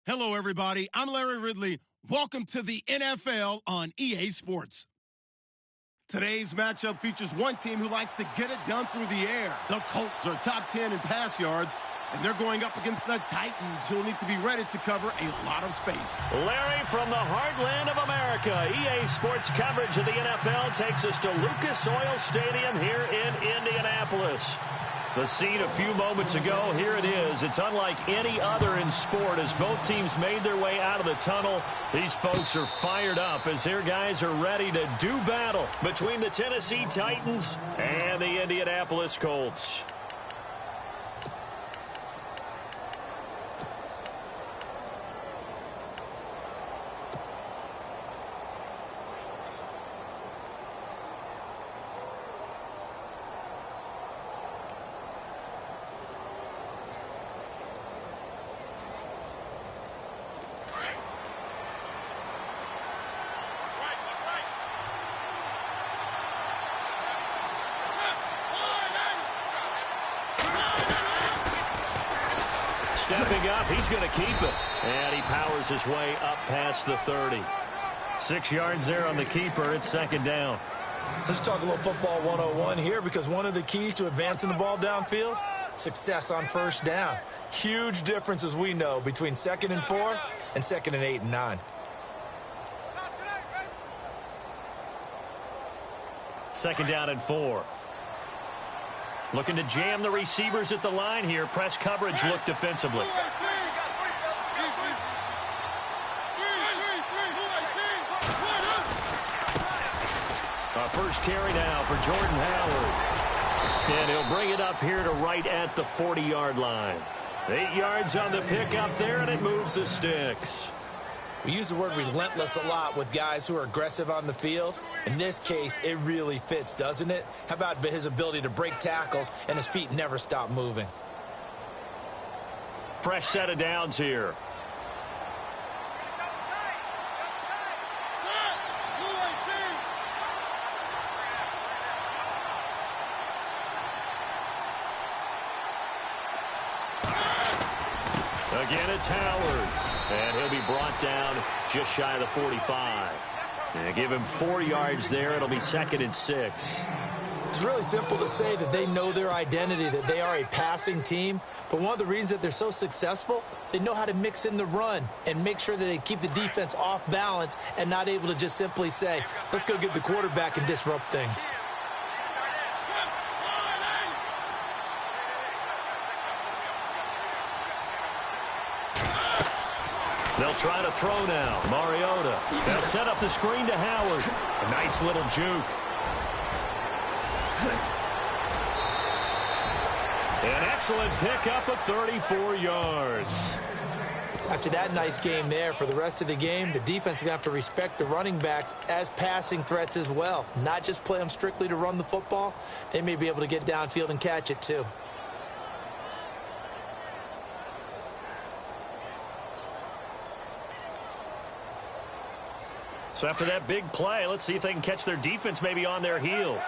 Hello, everybody. I'm Larry Ridley. Welcome to the NFL on EA Sports. Today's matchup features one team who likes to get it done through the air. The Colts are top 10 in pass yards, and they're going up against the Titans, who will need to be ready to cover a lot of space. Larry, from the heartland of America, EA Sports coverage of the NFL takes us to Lucas Oil Stadium here in Indianapolis. The scene a few moments ago, here it is. It's unlike any other in sport as both teams made their way out of the tunnel. These folks are fired up as their guys are ready to do battle between the Tennessee Titans and the Indianapolis Colts. Stepping up, he's going to keep it. And he powers his way up past the 30. 6 yards there on the keeper. It's second down. Let's talk a little football 101 here, because one of the keys to advancing the ball downfield, success on first down. Huge difference, as we know, between 2nd and 4 and 2nd and 8 and 9. Second down and 4. Looking to jam the receivers at the line here. Press coverage look defensively. Our first carry now for Jordan Howard. And he'll bring it up here to right at the 40-yard line. 8 yards on the pickup there, and it moves the sticks. We use the word relentless a lot with guys who are aggressive on the field. In this case, it really fits, doesn't it? How about his ability to break tackles and his feet never stop moving? Fresh set of downs here. Again, it's Howard. And he'll be brought down just shy of the 45. And give him 4 yards there. It'll be 2nd and 6. It's really simple to say that they know their identity, that they are a passing team. But one of the reasons that they're so successful, they know how to mix in the run and make sure that they keep the defense off balance and not able to just simply say, let's go get the quarterback and disrupt things. They'll try to throw now. Mariota. They'll set up the screen to Howard. A nice little juke. An excellent pickup of 34 yards. After that nice game there, for the rest of the game, the defense is going to have to respect the running backs as passing threats as well. Not just play them strictly to run the football. They may be able to get downfield and catch it too. So after that big play, let's see if they can catch their defense maybe on their heels.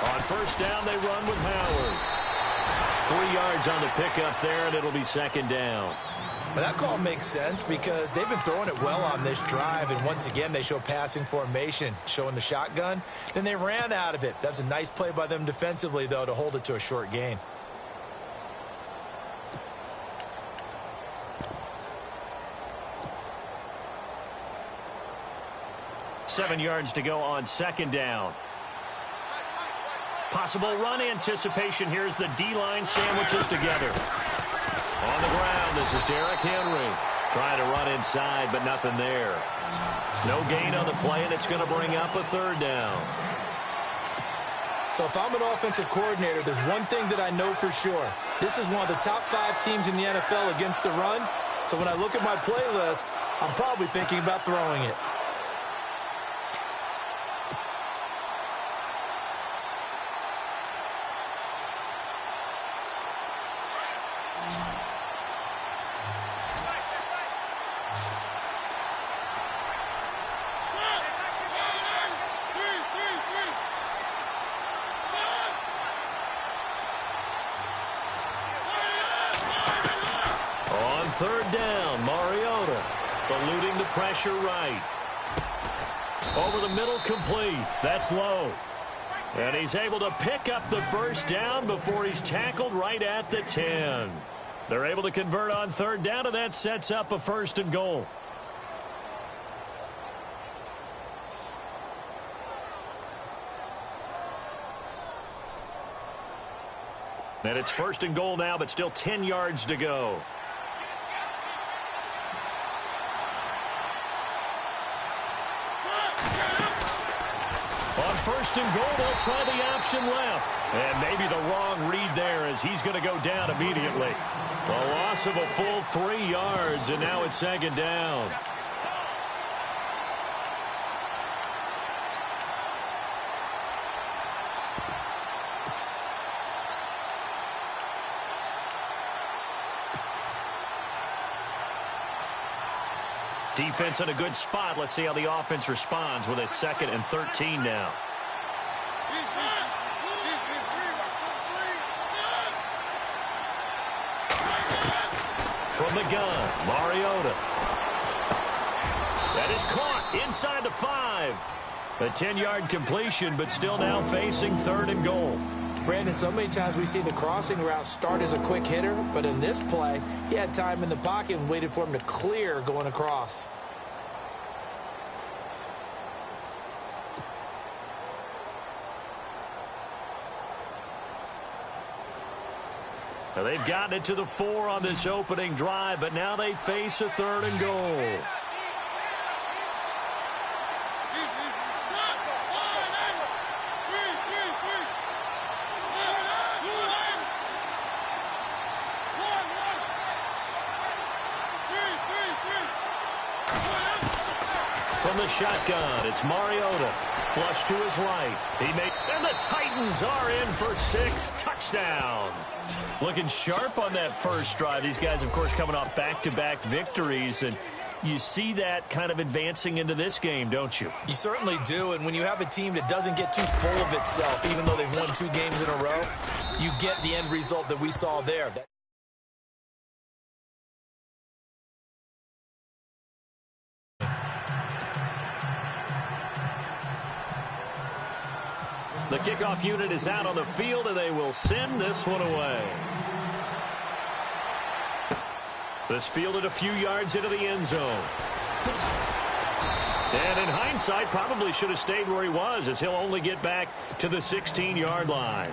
On first down, they run with Howard. 3 yards on the pickup there, and it'll be second down. But that call makes sense because they've been throwing it well on this drive, and once again they show passing formation, showing the shotgun. Then they ran out of it. That's a nice play by them defensively, though, to hold it to a short gain. Seven yards to go on second down. Possible run anticipation here as the D-line sandwiches together. On the ground, this is Derrick Henry. Trying to run inside, but nothing there. No gain on the play, and it's going to bring up a third down. So if I'm an offensive coordinator, there's one thing that I know for sure. This is one of the top 5 teams in the NFL against the run. So when I look at my playlist, I'm probably thinking about throwing it. third down. Mariota eluding the pressure right. Over the middle, complete. That's low. And he's able to pick up the first down before he's tackled right at the 10. They're able to convert on third down, and that sets up a 1st and goal. And it's 1st and goal now, but still 10 yards to go. On 1st and goal, they'll try the option left. And maybe the wrong read there as he's going to go down immediately. A loss of a full 3 yards, and now it's 2nd down. Defense in a good spot. Let's see how the offense responds with a 2nd and 13 now. From the gun, Mariota. That is caught inside the 5. A 10-yard completion, but still now facing 3rd and goal. Brandon, so many times we see the crossing route start as a quick hitter, but in this play, he had time in the pocket and waited for him to clear going across. Now they've gotten it to the 4 on this opening drive, but now they face a 3rd and goal. From the shotgun, it's Mariota. Flush to his right. And the Titans are in for 6. Touchdown. Looking sharp on that first drive. These guys, of course, coming off back-to-back victories. And you see that kind of advancing into this game, don't you? You certainly do. And when you have a team that doesn't get too full of itself, even though they've won 2 games in a row, you get the end result that we saw there. The kickoff unit is out on the field, and they will send this one away. This fielded a few yards into the end zone. And in hindsight, probably should have stayed where he was, as he'll only get back to the 16-yard line.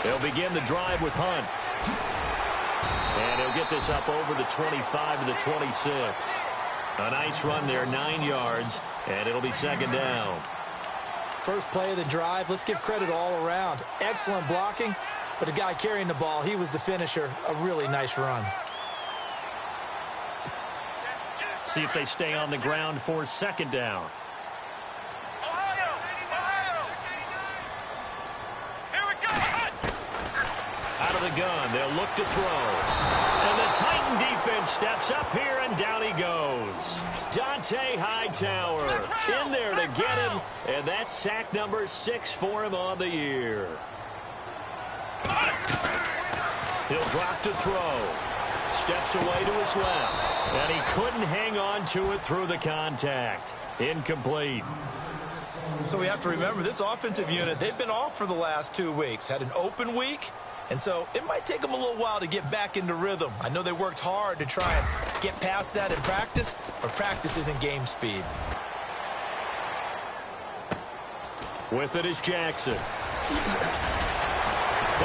They'll begin the drive with Hunt. And he'll get this up over the 25 to the 26. A nice run there, 9 yards, and it'll be 2nd down. First play of the drive, let's give credit all around. Excellent blocking, but the guy carrying the ball, he was the finisher. A really nice run. See if they stay on the ground for 2nd down. Out of the gun, they'll look to throw. And the Titan defense steps up here, and down he goes. Dante Hightower in there to get him, and that's sack number 6 for him on the year. He'll drop to throw. Steps away to his left, and he couldn't hang on to it through the contact. Incomplete. So we have to remember, this offensive unit, they've been off for the last 2 weeks. Had an open week. And so it might take them a little while to get back into rhythm. I know they worked hard to try and get past that in practice, but practice isn't game speed. With it is Jackson. They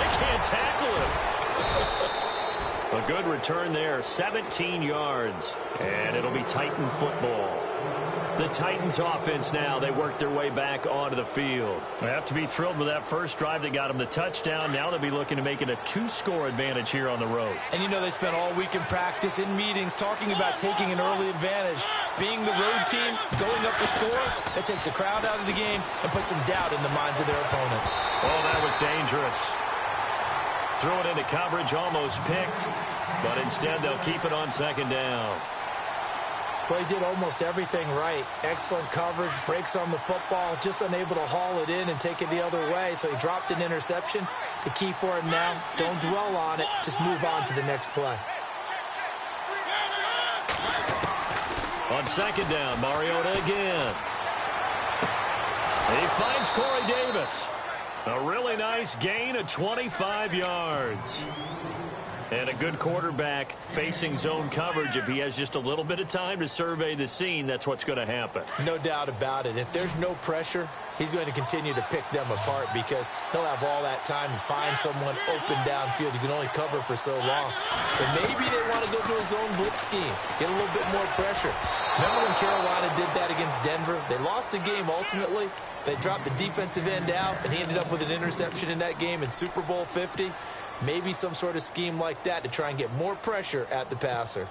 can't tackle him. A good return there, 17 yards. And it'll be Titan football. The Titans offense now, they work their way back onto the field. They have to be thrilled with that first drive that got them the touchdown. Now they'll be looking to make it a 2-score advantage here on the road. And you know they spent all week in practice, in meetings, talking about taking an early advantage. Being the road team, going up the score, that takes the crowd out of the game and puts some doubt in the minds of their opponents. Oh, that was dangerous. Threw it into coverage, almost picked, but instead they'll keep it on second down. Well, he did almost everything right. Excellent coverage, breaks on the football, just unable to haul it in and take it the other way, so he dropped an interception. The key for him now, don't dwell on it, just move on to the next play. On second down, Mariota again. He finds Corey Davis. A really nice gain of 25 yards. And a good quarterback facing zone coverage. If he has just a little bit of time to survey the scene, that's what's going to happen. No doubt about it. If there's no pressure, he's going to continue to pick them apart because he'll have all that time to find someone open downfield. You can only cover for so long. So maybe they want to go to a zone blitz scheme, get a little bit more pressure. Remember when Carolina did that against Denver? They lost the game ultimately. They dropped the defensive end out, and he ended up with an interception in that game in Super Bowl 50. Maybe some sort of scheme like that to try and get more pressure at the passer.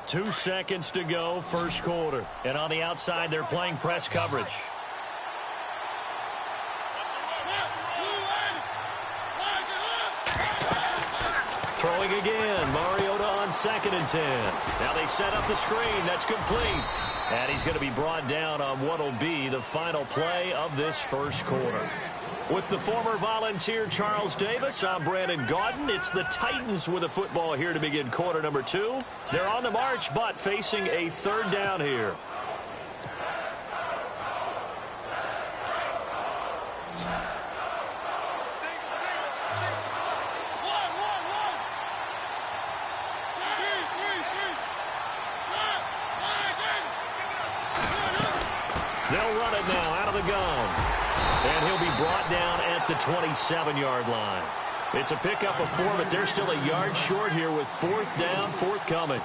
Two seconds to go, first quarter. And on the outside, they're playing press coverage. Throwing again, Mariota on 2nd and 10. Now they set up the screen, that's complete. And he's going to be brought down on what will be the final play of this first quarter. With the former Volunteer Charles Davis, I'm Brandon Gaudin. It's the Titans with the football here to begin quarter number 2. They're on the march, but facing a third down here. They'll run it now out of the gun. And he'll be brought down at the 27-yard line. It's a pickup of 4, but they're still a yard short here with 4th down, forthcoming.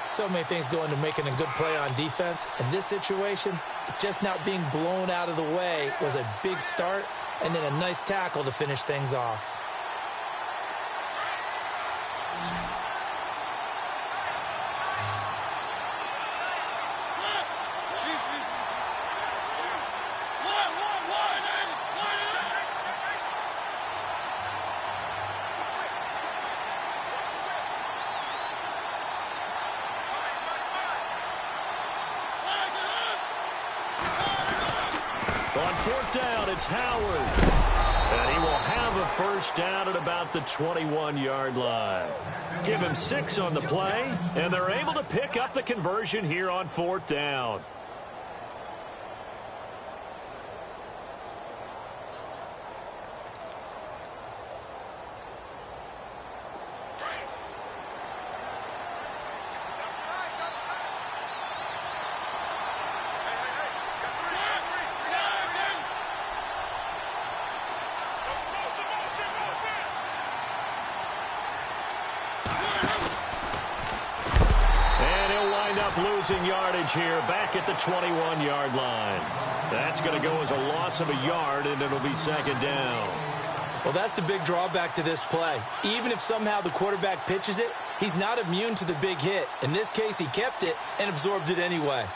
So many things go into making a good play on defense. In this situation, just not being blown out of the way was a big start, and then a nice tackle to finish things off. On 4th down, it's Howard. And he will have a first down at about the 21-yard line. Give him 6 on the play, and they're able to pick up the conversion here on 4th down. Losing yardage here back at the 21-yard line. That's going to go as a loss of a yard, and it'll be 2nd down. Well, that's the big drawback to this play. Even if somehow the quarterback pitches it, he's not immune to the big hit. In this case, he kept it and absorbed it anyway.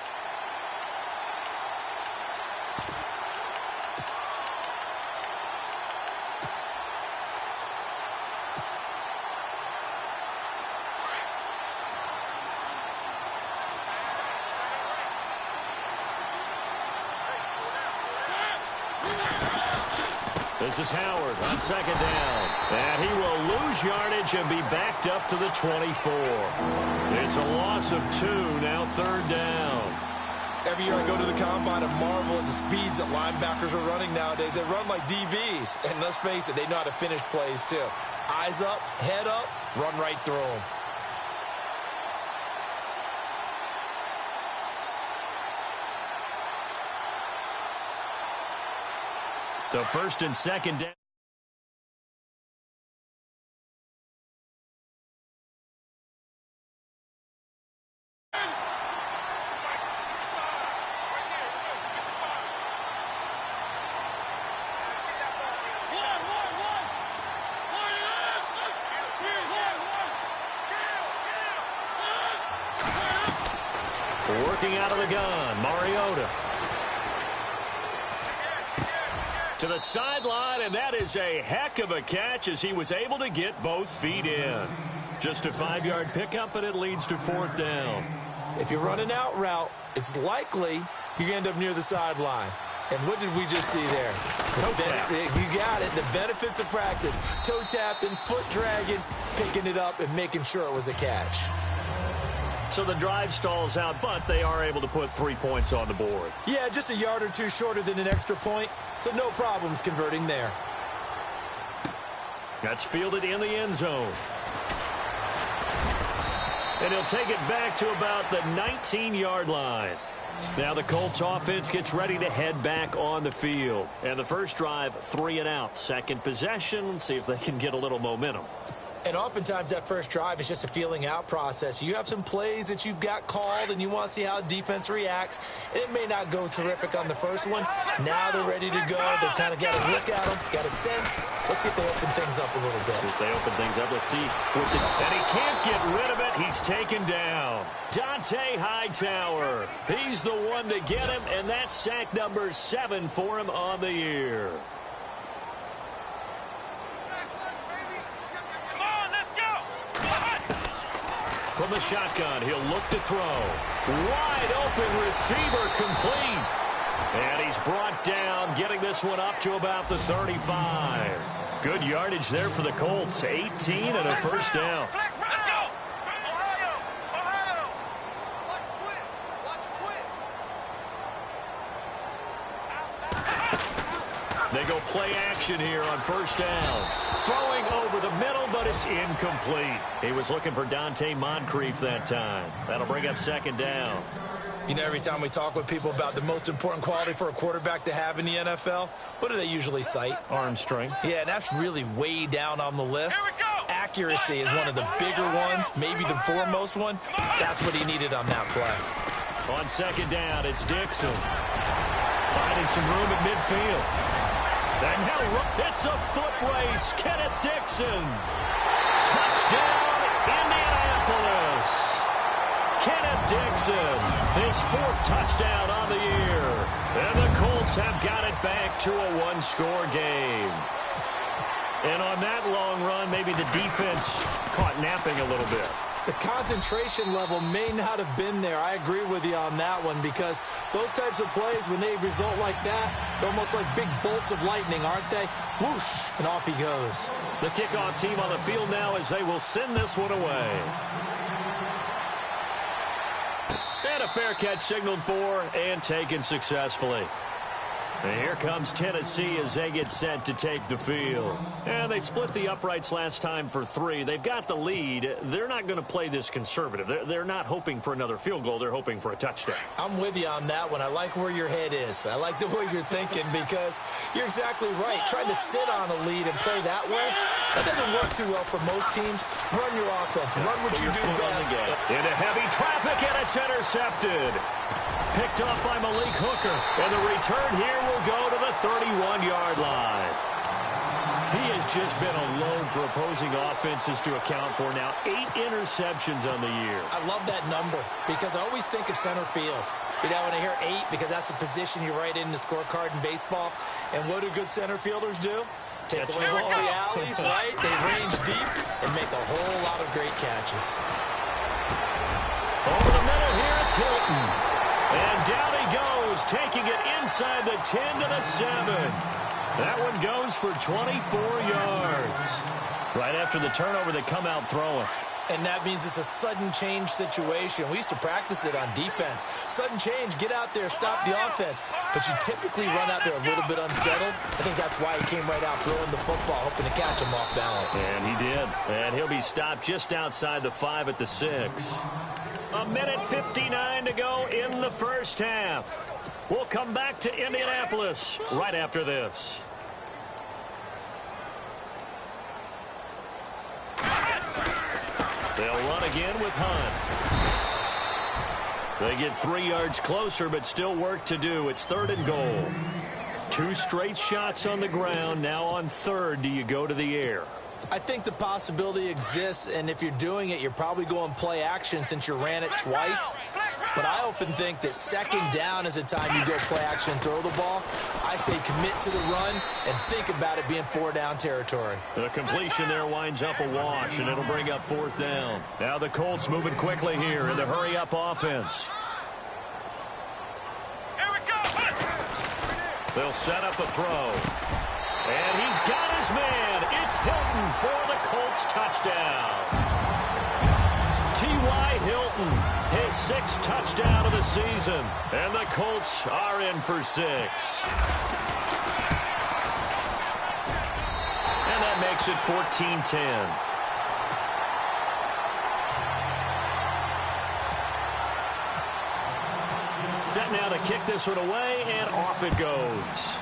This is Howard on 2nd down. And he will lose yardage and be backed up to the 24. It's a loss of 2, now 3rd down. Every year I go to the combine and marvel at the speeds that linebackers are running nowadays. They run like DBs. And let's face it, they know how to finish plays too. Eyes up, head up, run right through them. So 1st and 2nd down. Working out of the gun, Mariota. To the sideline, and that is a heck of a catch as he was able to get both feet in. Just a 5-yard pickup, and it leads to 4th down. If you run an out route, it's likely you end up near the sideline. And what did we just see there? Toe tap. You got it. The benefits of practice. Toe tapping, foot dragging, picking it up, and making sure it was a catch. So the drive stalls out, but they are able to put 3 points on the board. Yeah, just a yard or two shorter than an extra point, so no problems converting there. That's fielded in the end zone. And he'll take it back to about the 19-yard line. Now the Colts offense gets ready to head back on the field. And the first drive, 3 and out. Second possession, let's see if they can get a little momentum. And oftentimes that first drive is just a feeling out process. You have some plays that you've got called and you want to see how defense reacts. It may not go terrific on the first one. Now they're ready to go. They've kind of got a look at them, got a sense. Let's see if they open things up a little bit. See if they open things up. Let's see. And he can't get rid of it. He's taken down. Dante Hightower. He's the one to get him, and that's sack number 7 for him on the year. From the shotgun, he'll look to throw. Wide open receiver complete. And he's brought down, getting this one up to about the 35. Good yardage there for the Colts. 18 and a first down. They go play action here on first down. Throwing over the middle, but it's incomplete. He was looking for Dante Moncrief that time. That'll bring up second down. You know, every time we talk with people about the most important quality for a quarterback to have in the NFL, what do they usually cite? Arm strength. Yeah, and that's really way down on the list. Accuracy is one of the bigger ones, maybe the foremost one. That's what he needed on that play. On second down, it's Dixon. Finding some room at midfield. And now it's a foot race. Kenneth Dixon. Touchdown, Indianapolis. Kenneth Dixon, his 4th touchdown on the year. And the Colts have got it back to a 1-score game. And on that long run, maybe the defense caught napping a little bit. The concentration level may not have been there. I agree with you on that one because those types of plays, when they result like that, they're almost like big bolts of lightning, aren't they? Whoosh, and off he goes. The kickoff team on the field now as they will send this one away. And a fair catch signaled for and taken successfully. And here comes Tennessee as they get set to take the field. And they split the uprights last time for 3. They've got the lead. They're not going to play this conservative. They're not hoping for another field goal. They're hoping for a touchdown. I'm with you on that one. I like where your head is. I like the way you're thinking because you're exactly right. Trying to sit on a lead and play that way, that doesn't work too well for most teams. Run your offense. Run what you do best. Into heavy traffic, and it's intercepted. Picked up by Malik Hooker. And the return here will go to the 31-yard line. He has just been a load for opposing offenses to account for now. 8 interceptions on the year. I love that number because I always think of center field. You know, when I hear 8, because that's the position you write in the scorecard in baseball. And what do good center fielders do? Take away all the alleys, right? They range deep and make a whole lot of great catches. Over the middle here, it's Hilton. And down he goes, taking it inside the 10 to the 7. That one goes for 24 yards. Right after the turnover, they come out throwing. And that means it's a sudden change situation. We used to practice it on defense. Sudden change, get out there, stop the offense. But you typically run out there a little bit unsettled. I think that's why he came right out throwing the football, hoping to catch him off balance. And he did. And he'll be stopped just outside the 5 at the 6. A minute 59 to go in the first half. We'll come back to Indianapolis right after this. They'll run again with Hunt. They get 3 yards closer, but still work to do. It's 3rd and goal. 2 straight shots on the ground. Now on 3rd, do you go to the air? I think the possibility exists, and if you're doing it, you're probably going play action since you ran it twice. but I often think that second down is a time you go play action and throw the ball. I say commit to the run and think about it being 4-down territory. The completion there winds up a wash, and it'll bring up 4th down. Now the Colts moving quickly here in the hurry-up offense. Here we go. They'll set up a throw. And he's got his man. It's Hilton for the Colts touchdown. T.Y. Hilton, his 6th touchdown of the season. And the Colts are in for 6. And that makes it 14-10. Set now to kick this one away, and off it goes.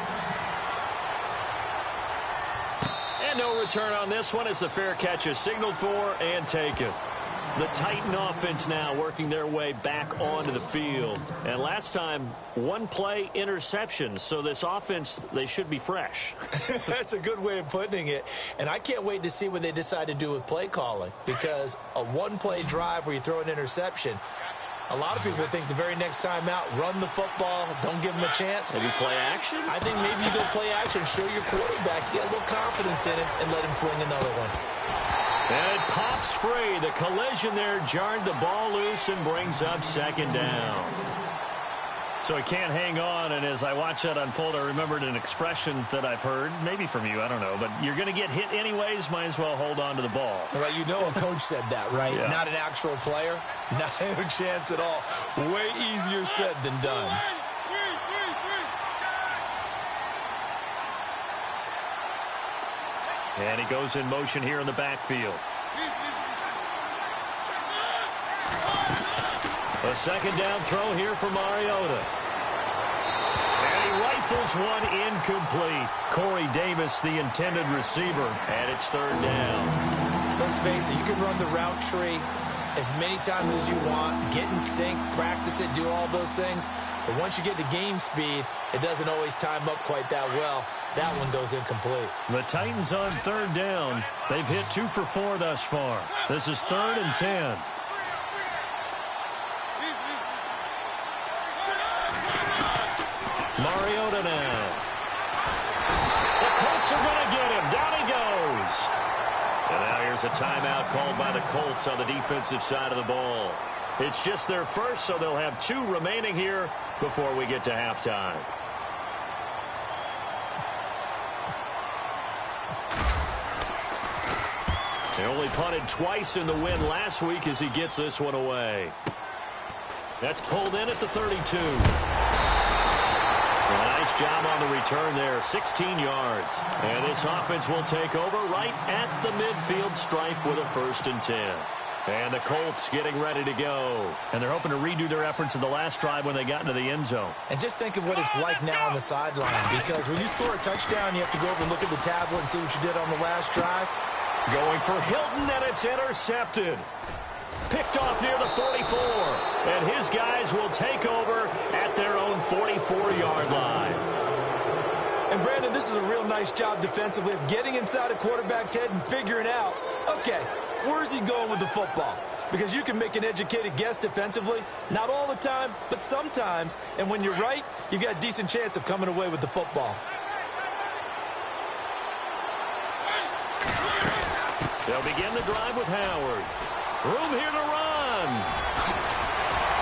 And no return on this one as the fair catch is signaled for and taken. The Titan offense now working their way back onto the field. And last time, 1 play interception. So this offense, they should be fresh. That's a good way of putting it. And I can't wait to see what they decide to do with play calling. Because a 1-play drive where you throw an interception, a lot of people think the very next time out, run the football, don't give them a chance. Maybe play action? I think maybe you go play action, show your quarterback, get a little confidence in him, and let him fling another one. And it pops free. The collision there jarred the ball loose and brings up 2nd down. So he can't hang on, and as I watch that unfold, I remembered an expression that I've heard, maybe from you, I don't know, but you're going to get hit anyways, might as well hold on to the ball. Well, you know a coach said that, right? Yeah. Not an actual player. Not a chance at all. Way easier said than done. And he goes in motion here in the backfield. A 2nd down throw here for Mariota. And he rifles one incomplete. Corey Davis, the intended receiver, and it's 3rd down. Let's face it, you can run the route tree as many times as you want, get in sync, practice it, do all those things. But once you get to game speed, it doesn't always time up quite that well. That one goes incomplete. The Titans on 3rd down. They've hit 2 for 4 thus far. This is 3rd and 10. Mariota now. The Colts are going to get him. Down he goes. And now here's a timeout called by the Colts on the defensive side of the ball. It's just their first, so they'll have 2 remaining here before we get to halftime. They only punted twice in the win last week as he gets this one away. That's pulled in at the 32. A nice job on the return there, 16 yards. And this offense will take over right at the midfield stripe with a 1st and 10. And the Colts getting ready to go. And they're hoping to redo their efforts in the last drive when they got into the end zone. And just think of what it's like now on the sideline. Because when you score a touchdown, you have to go over and look at the tablet and see what you did on the last drive. Going for Hilton, and it's intercepted. Picked off near the 44. And his guys will take over at their own 44-yard line. And, Brandon, this is a real nice job defensively of getting inside a quarterback's head and figuring out, okay, where's he going with the football? Because you can make an educated guess defensively. Not all the time, but sometimes. And when you're right, you've got a decent chance of coming away with the football. They'll begin the drive with Howard. Room here to run.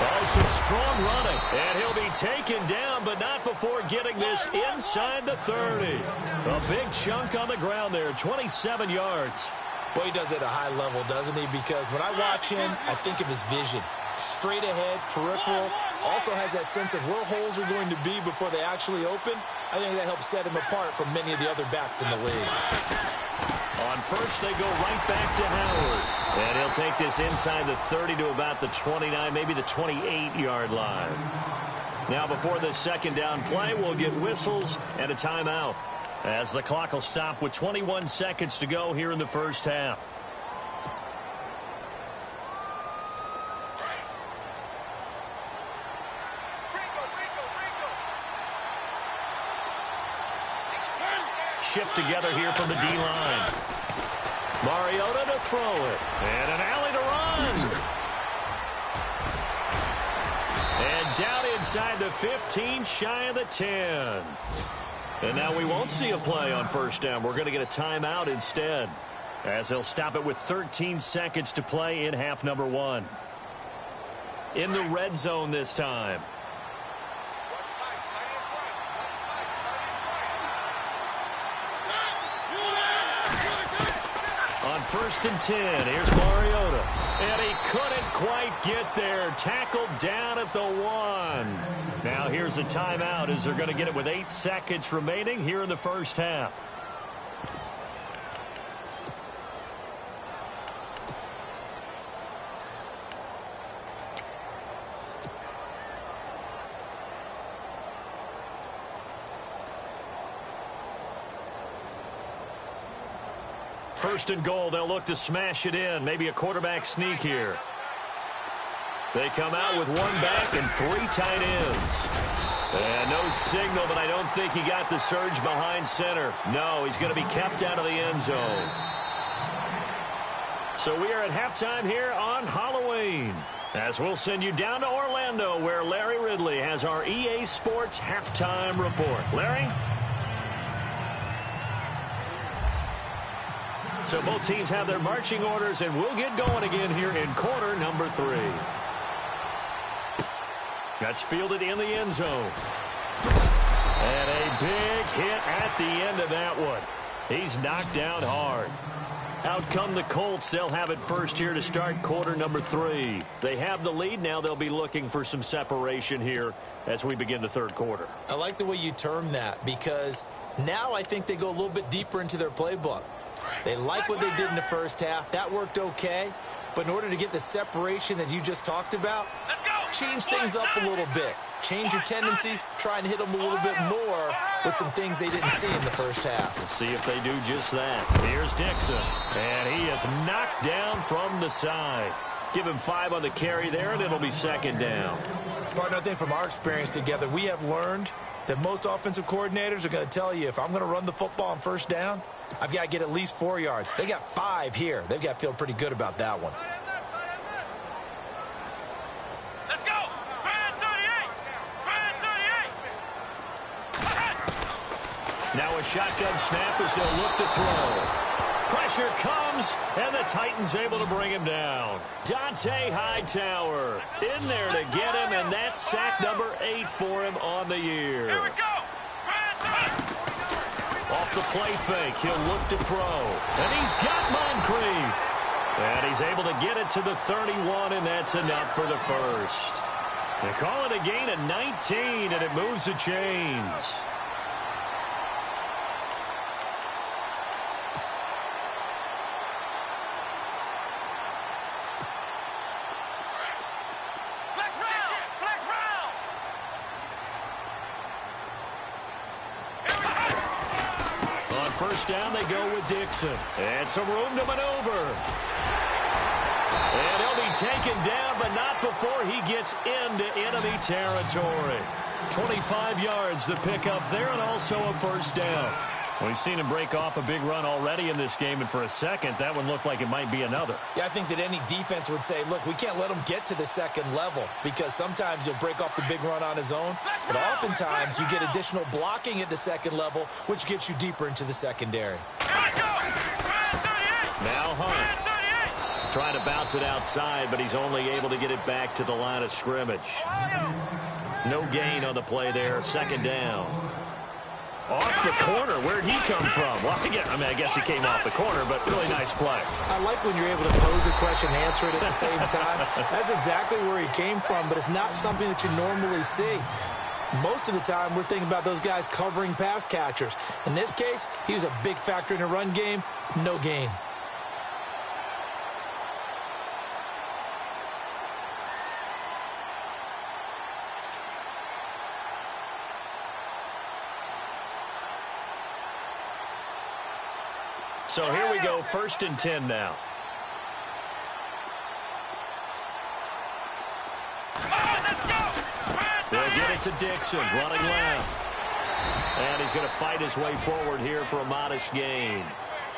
Oh, some strong running. And he'll be taken down, but not before getting this inside the 30. A big chunk on the ground there, 27 yards. Boy, he does it at a high level, doesn't he? Because when I watch him, I think of his vision. Straight ahead, peripheral. Also has that sense of where holes are going to be before they actually open. I think that helps set him apart from many of the other backs in the league. On first, they go right back to Howard. And he'll take this inside the 30 to about the 29, maybe the 28-yard line. Now, before this 2nd down play, we'll get whistles and a timeout, as the clock will stop with 21 seconds to go here in the first half. Shift together here from the D-line. Mariota to throw it. And an alley to run. inside the 15, shy of the 10. And now we won't see a play on first down. We're going to get a timeout instead, as they'll stop it with 13 seconds to play in half number 1. In the red zone this time. On 1st and 10, here's Mariota. And he couldn't quite get there. Tackled down at the 1. Now here's a timeout as they're going to get it with 8 seconds remaining here in the first half. First and goal, they'll look to smash it in. Maybe a quarterback sneak here. They come out with 1 back and 3 tight ends. And no signal, but I don't think he got the surge behind center. No, he's going to be kept out of the end zone. So we are at halftime here on Halloween, as we'll send you down to Orlando, where Larry Ridley has our EA Sports halftime report. Larry? So both teams have their marching orders, and we'll get going again here in quarter number 3. That's fielded in the end zone. And a big hit at the end of that one. He's knocked down hard. Out come the Colts. They'll have it first here to start quarter number 3. They have the lead. Now they'll be looking for some separation here as we begin the third quarter. I like the way you term that, because now I think they go a little bit deeper into their playbook. They like what they did in the first half. That worked okay. But in order to get the separation that you just talked about, change things up a little bit. Change your tendencies. Try and hit them a little bit more with some things they didn't see in the first half. We'll see if they do just that. Here's Dixon. And he is knocked down from the side. Give him 5 on the carry there, and it'll be second down. Partner, I think from our experience together, we have learned that most offensive coordinators are going to tell you, if I'm going to run the football on first down, I've got to get at least 4 yards. They got 5 here. They've got to feel pretty good about that one. Let's go! Try 38! Now a shotgun snap as they'll look to throw. Pressure comes, and the Titans able to bring him down. Dante Hightower in there to get him, and that's sack number 8 for him on the year. Here we go! Off the play fake, he'll look to throw. And he's got Moncrief. And he's able to get it to the 31, and that's enough for the first. They call it a gain of 19, and it moves the chains. First down, they go with Dixon. And some room to maneuver. And he'll be taken down, but not before he gets into enemy territory. 25 yards the pickup there, and also a first down. We've seen him break off a big run already in this game, and for a second, that one looked like it might be another. Yeah, I think that any defense would say, look, we can't let him get to the second level, because sometimes he'll break off the big run on his own, but oftentimes you get additional blocking at the second level, which gets you deeper into the secondary. Now Hunt trying to bounce it outside, but he's only able to get it back to the line of scrimmage. No gain on the play there, second down. Off the corner, where'd he come from? Well, I guess he came off the corner, but really nice play. I like when you're able to pose a question and answer it at the same time. That's exactly where he came from, but it's not something that you normally see. Most of the time, we're thinking about those guys covering pass catchers. In this case, he was a big factor in the run game. No gain. So here we go, 1st and 10 now. They'll get it to Dixon, running left. And he's going to fight his way forward here for a modest gain.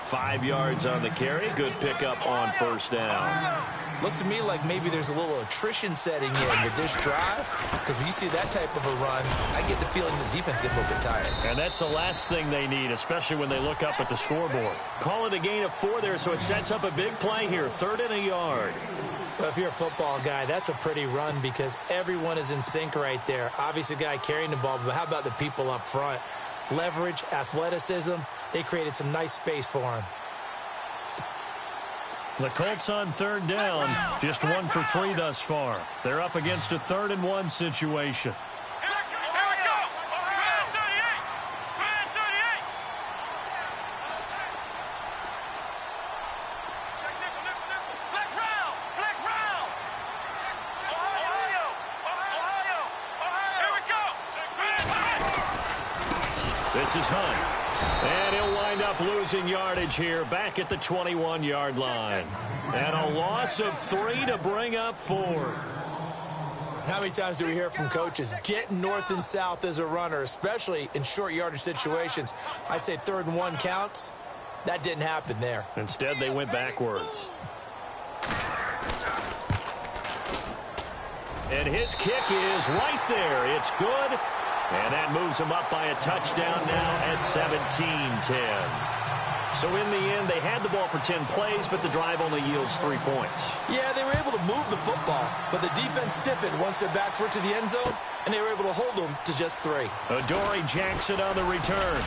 5 yards on the carry. Good pickup on first down. Looks to me like maybe there's a little attrition setting in with this drive, because when you see that type of a run, I get the feeling the defense gets a little bit tired. And that's the last thing they need, especially when they look up at the scoreboard. Call it a gain of 4 there, so it sets up a big play here, 3rd and a yard. Well, if you're a football guy, that's a pretty run because everyone is in sync right there. Obviously, the guy carrying the ball, but how about the people up front? Leverage, athleticism, they created some nice space for him. The Colts on 3rd down, just 1 for 3 thus far. They're up against a 3rd and 1 situation. Here we go. Brand 38. Brand 38. Flex round. Flex round. Ohio. Here we go. This is Hunt. And he'll wind up losing yardage here back at the 21-yard line. And a loss of 3 to bring up 4. How many times do we hear from coaches, getting north and south as a runner, especially in short yardage situations? I'd say 3rd and 1 counts. That didn't happen there. Instead, they went backwards. And his kick is right there. It's good. And that moves him up by a touchdown now at 17-10. So in the end, they had the ball for 10 plays, but the drive only yields 3 points. Yeah, they were able to move the football, but the defense stiffened once their backs were to the end zone, and they were able to hold them to just 3. Adoree Jackson on the return.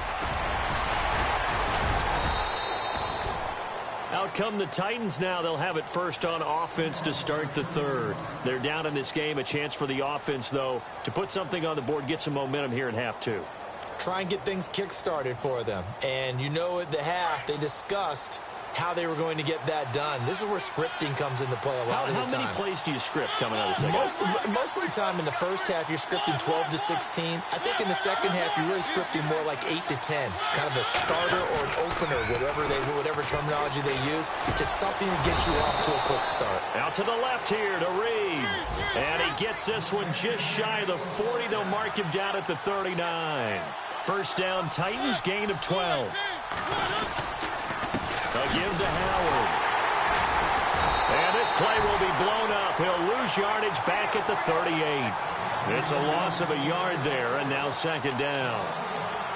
Out come the Titans now. They'll have it first on offense to start the 3rd. They're down in this game. A chance for the offense, though, to put something on the board, get some momentum here in half 2. Try and get things kick-started for them. And you know at the half, they discussed how they were going to get that done. This is where scripting comes into play a lot of the time. How many plays do you script coming out of the second? Most of the time in the first half, you're scripting 12 to 16. I think in the second half, you're really scripting more like 8 to 10. Kind of a starter or an opener, whatever terminology they use. Just something to get you off to a quick start. Out to the left here to Reed. And he gets this one just shy of the 40. They'll mark him down at the 39. First down, Titans, gain of 12. They'll give to Howard. And this play will be blown up. He'll lose yardage back at the 38. It's a loss of a yard there, and now 2nd down.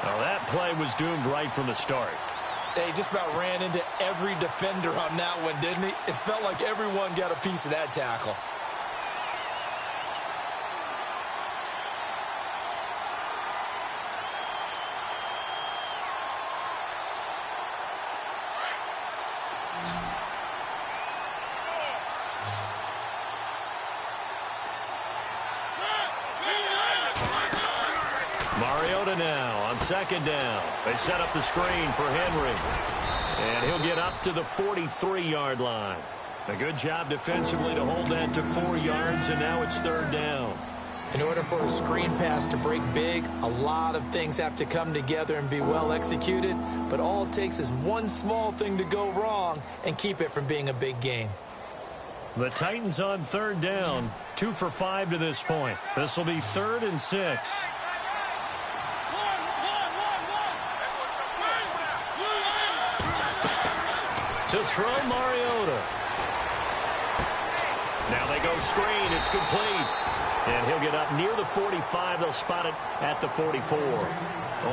Now that play was doomed right from the start. They just about ran into every defender on that one, didn't he? It felt like everyone got a piece of that tackle. Mariota now on 2nd down. They set up the screen for Henry. And he'll get up to the 43-yard line. A good job defensively to hold that to 4 yards, and now it's 3rd down. In order for a screen pass to break big, a lot of things have to come together and be well executed, but all it takes is one small thing to go wrong and keep it from being a big game. The Titans on 3rd down, 2 for 5 to this point. This will be 3rd and 6. To throw Mariota. Now they go screen. It's complete. And he'll get up near the 45. They'll spot it at the 44.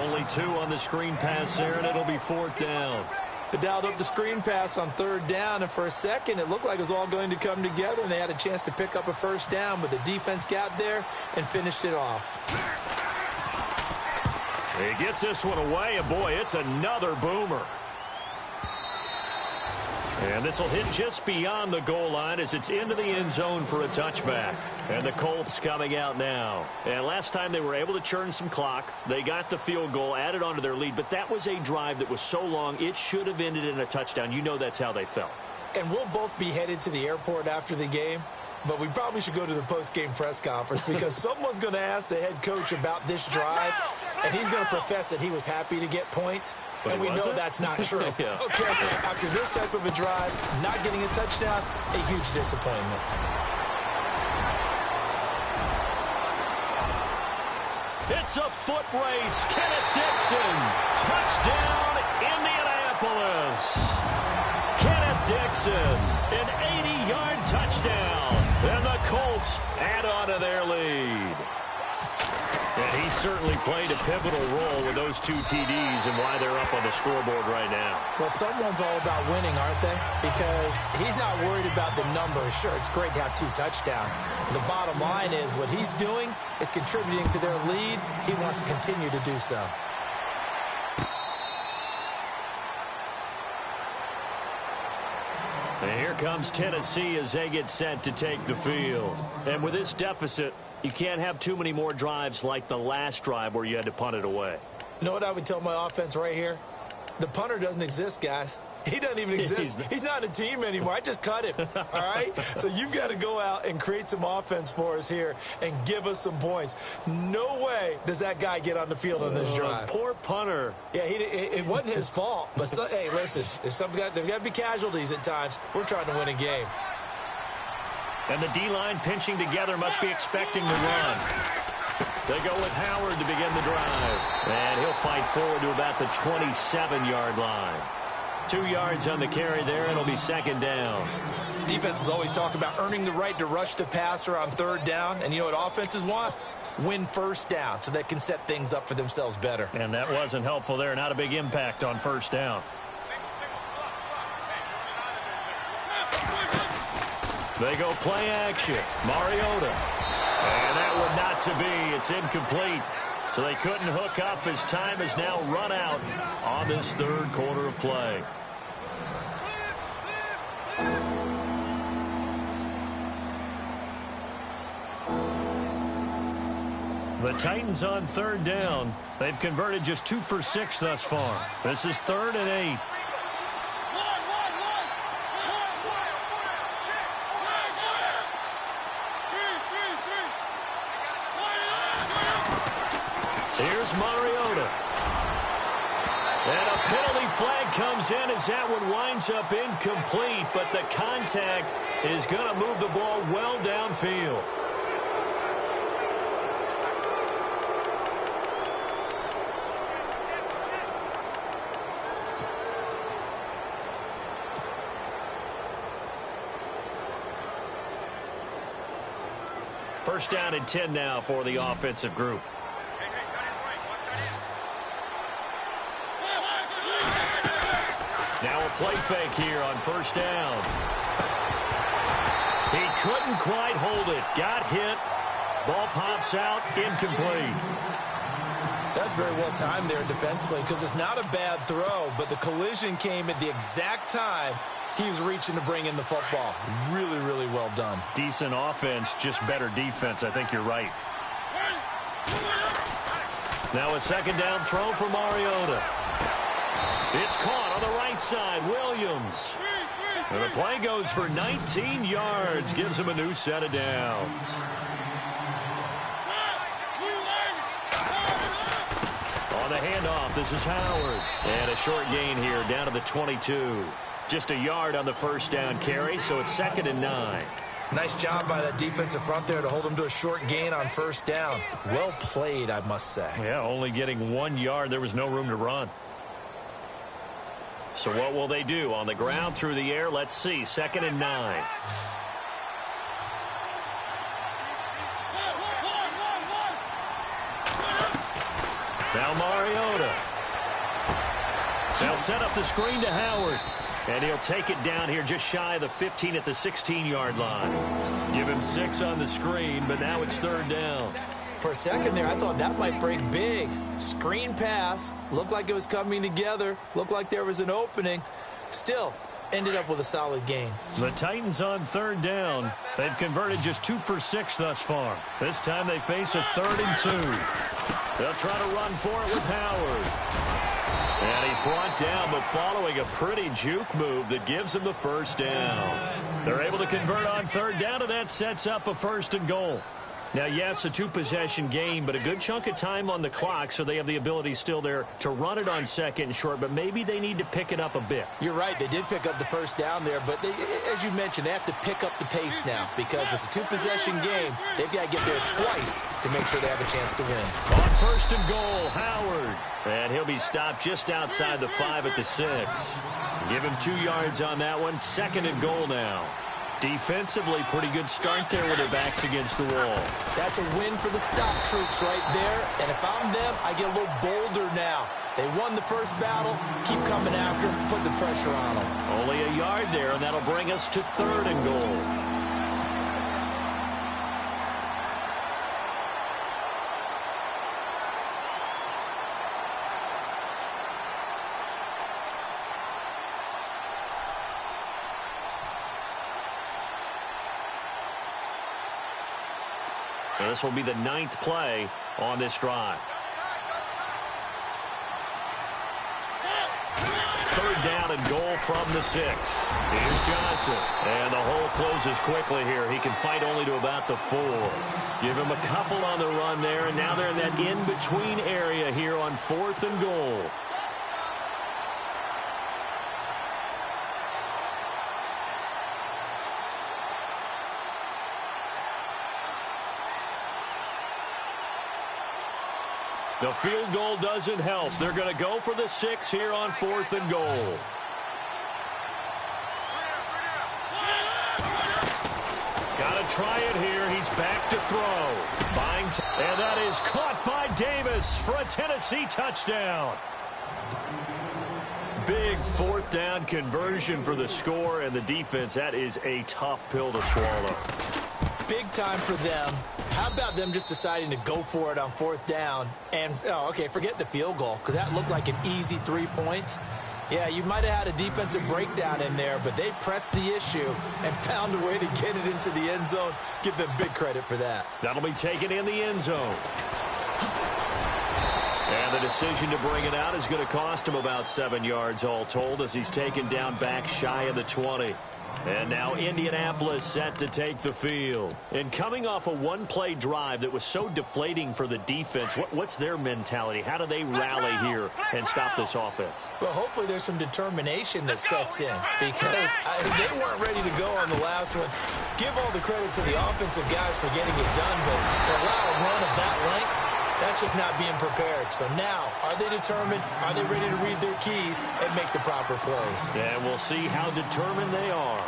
Only 2 on the screen pass there, and it'll be 4th down. They dialed up the screen pass on 3rd down, and for a second it looked like it was all going to come together, and they had a chance to pick up a first down, but the defense got there and finished it off. He gets this one away, and boy, it's another boomer. And this will hit just beyond the goal line as it's into the end zone for a touchback. And the Colts coming out now. And last time they were able to churn some clock. They got the field goal, added on to their lead. But that was a drive that was so long, it should have ended in a touchdown. You know that's how they felt. And we'll both be headed to the airport after the game. But we probably should go to the post-game press conference because someone's going to ask the head coach about this drive, and he's going to profess that he was happy to get points. But and we know that's not true. Yeah. Okay, after this type of a drive, not getting a touchdown, a huge disappointment. It's a foot race. Kenneth Dixon. Touchdown, Indianapolis. Kenneth Dixon, an 80-yard touchdown. And the Colts add on to their lead. And he certainly played a pivotal role with those 2 TDs and why they're up on the scoreboard right now. Well, someone's all about winning, aren't they? Because he's not worried about the numbers. Sure, it's great to have 2 touchdowns. The bottom line is what he's doing is contributing to their lead. He wants to continue to do so. And here comes Tennessee as they get set to take the field. And with this deficit, you can't have too many more drives like the last drive where you had to punt it away. You know what I would tell my offense right here? The punter doesn't exist, guys. He doesn't even exist. He's not a team anymore. I just cut him, all right? So you've got to go out and create some offense for us here and give us some points. No way does that guy get on the field on this drive. Poor punter. Yeah, it wasn't his fault. But, hey, listen, there's got to be casualties at times. We're trying to win a game. And the D-line pinching together must be expecting the run. They go with Howard to begin the drive. And he'll fight forward to about the 27-yard line. 2 yards on the carry there, and it'll be second down. Defenses always talk about earning the right to rush the passer on third down. And you know what offenses want? Win first down so they can set things up for themselves better. And that wasn't helpful there. Not a big impact on first down. They go play action. Mariota. And that one not to be. It's incomplete. So they couldn't hook up as time has now run out on this third quarter of play. The Titans on third down. They've converted just 2 for 6 thus far. This is 3rd and 8. Here's Mariota. And a penalty flag comes in as that one winds up incomplete, but the contact is going to move the ball well downfield. First down and 10 now for the offensive group. Now a play fake here on first down. He couldn't quite hold it. Got hit. Ball pops out. Incomplete. That's very well timed there defensively because it's not a bad throw, but the collision came at the exact time he was reaching to bring in the football. Really, really well done. Decent offense, just better defense. I think you're right. Now a second down throw for Mariota. It's caught on the right side. Williams. And the play goes for 19 yards. Gives him a new set of downs. On the handoff, this is Howard. And a short gain here down to the 22. Just a yard on the first down carry, so it's 2nd and 9. Nice job by that defensive front there to hold him to a short gain on first down. Well played, I must say. Yeah, only getting 1 yard. There was no room to run. So what will they do? On the ground, through the air, let's see. 2nd and 9. Now Mariota. They'll set up the screen to Howard. And he'll take it down here just shy of the 15 at the 16-yard line. Give him 6 on the screen, but now it's 3rd down. For a second there, I thought that might break big. Screen pass. Looked like it was coming together. Looked like there was an opening. Still, ended up with a solid gain. The Titans on 3rd down. They've converted just 2 for 6 thus far. This time they face a 3rd and 2. They'll try to run for it with Howard. And he's brought down, but following a pretty juke move that gives him the first down. They're able to convert on 3rd down, and that sets up a 1st and goal. Now, yes, a 2-possession game, but a good chunk of time on the clock, so they have the ability still there to run it on 2nd and short, but maybe they need to pick it up a bit. You're right. They did pick up the first down there, but as you mentioned, they have to pick up the pace now because it's a 2-possession game. They've got to get there twice to make sure they have a chance to win. On 1st and goal, Howard. And he'll be stopped just outside the 5 at the 6. Give him 2 yards on that one. 2nd and goal now. Defensively, pretty good start there with their backs against the wall. That's a win for the stop troops right there. And if I'm them, I get a little bolder now. They won the first battle. Keep coming after them. Put the pressure on them. Only a yard there, and that'll bring us to 3rd and goal. And this will be the 9th play on this drive. 3rd down and goal from the 6. Here's Johnson. And the hole closes quickly here. He can fight only to about the 4. Give him a couple on the run there, and now they're in that in-between area here on 4th and goal. The field goal doesn't help. They're going to go for the 6 here on 4th and goal. Got to try it here. He's back to throw. And that is caught by Davis for a Tennessee touchdown. Big 4th down conversion for the score, and the defense, that is a tough pill to swallow. Big time for them. How about them just deciding to go for it on 4th down? And, forget the field goal, because that looked like an easy 3 points. Yeah, you might have had a defensive breakdown in there, but they pressed the issue and found a way to get it into the end zone. Give them big credit for that. That'll be taken in the end zone. And the decision to bring it out is going to cost him about 7 yards all told, as he's taken down back shy of the 20. And now Indianapolis set to take the field. And coming off a one-play drive that was so deflating for the defense, what's their mentality? How do they rally here and stop this offense? Well, hopefully there's some determination that sets in, because they weren't ready to go on the last one. Give all the credit to the offensive guys for getting it done, but to allow a run of that length, that's just not being prepared. So now, are they determined? Are they ready to read their keys and make the proper plays? And we'll see how determined they are.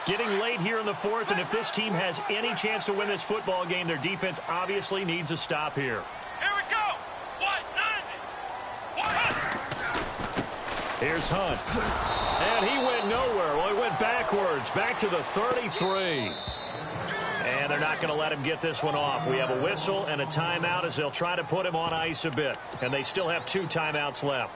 Getting late here in the 4th, and if this team has any chance to win this football game, their defense obviously needs a stop here. Here we go. Here's Hunt. And he went nowhere. Well, he went backwards, back to the 33. And they're not going to let him get this one off. We have a whistle and a timeout as they'll try to put him on ice a bit. And they still have 2 timeouts left.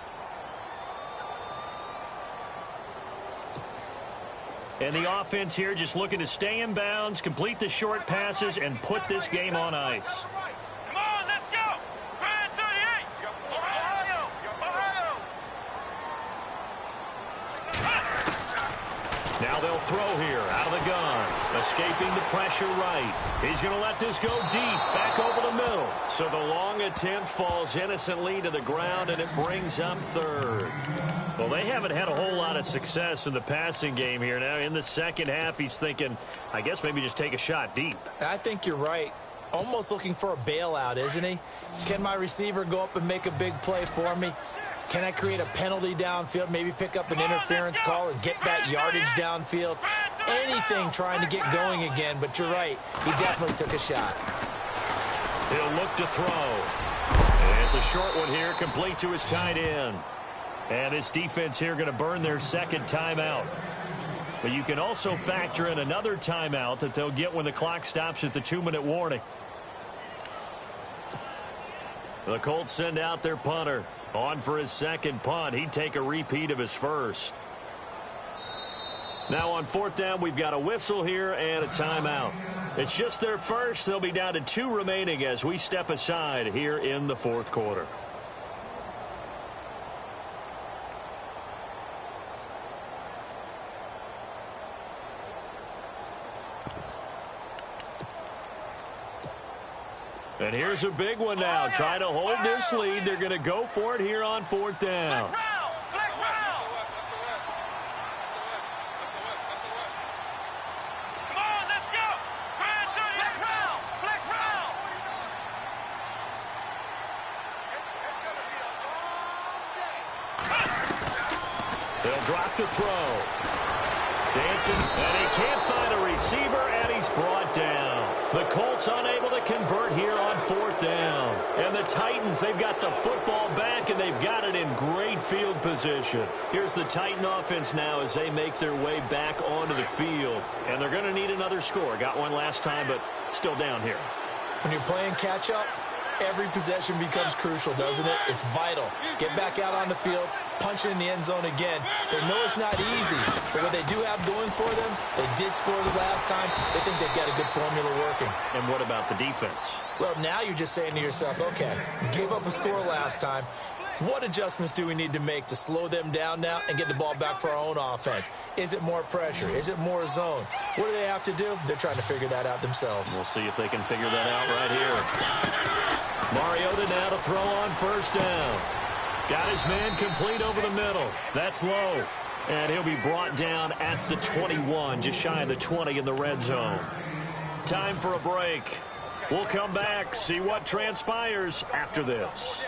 And the offense here just looking to stay in bounds, complete the short passes, and put this game on ice. Come on, let's go. 38. Ohio. Now they'll throw here out of the gun. Escaping the pressure right. He's going to let this go deep, back over the middle. So the long attempt falls innocently to the ground, and it brings up 3rd. Well, they haven't had a whole lot of success in the passing game here. Now, in the second half, he's thinking, I guess maybe just take a shot deep. I think you're right. Almost looking for a bailout, isn't he? Can my receiver go up and make a big play for me? Can I create a penalty downfield, maybe pick up an interference call and get that yardage downfield? Anything trying to get going again, but you're right. He definitely took a shot. He'll look to throw. And it's a short one here, complete to his tight end. And this defense here going to burn their 2nd timeout. But you can also factor in another timeout that they'll get when the clock stops at the 2-minute warning. The Colts send out their punter. On for his 2nd punt. He'd take a repeat of his 1st. Now on 4th down, we've got a whistle here and a timeout. It's just their 1st. They'll be down to 2 remaining as we step aside here in the 4th quarter. And here's a big one now. Trying to hold this lead. They're going to go for it here on 4th down. Flex round. Come on, let's go. Flex round. Flex round. They'll drop to throw. Dancing, and he can't find a receiver, and he's brought down. The Colts unable to convert here on 4th down. And the Titans, they've got the football back, and they've got it in great field position. Here's the Titan offense now as they make their way back onto the field. And they're going to need another score. Got one last time, but still down here. When you're playing catch-up, every possession becomes crucial, doesn't it? It's vital. Get back out on the field, punch it in the end zone again. They know it's not easy, but what they do have going for them, they did score the last time. They think they've got a good formula working. And what about the defense? Well, now you're just saying to yourself, okay, gave up a score last time. What adjustments do we need to make to slow them down now and get the ball back for our own offense? Is it more pressure? Is it more zone? What do they have to do? They're trying to figure that out themselves. We'll see if they can figure that out right here. Mariota now to throw on 1st down. Got his man complete over the middle. That's low. And he'll be brought down at the 21, just shy of the 20 in the red zone. Time for a break. We'll come back, see what transpires after this.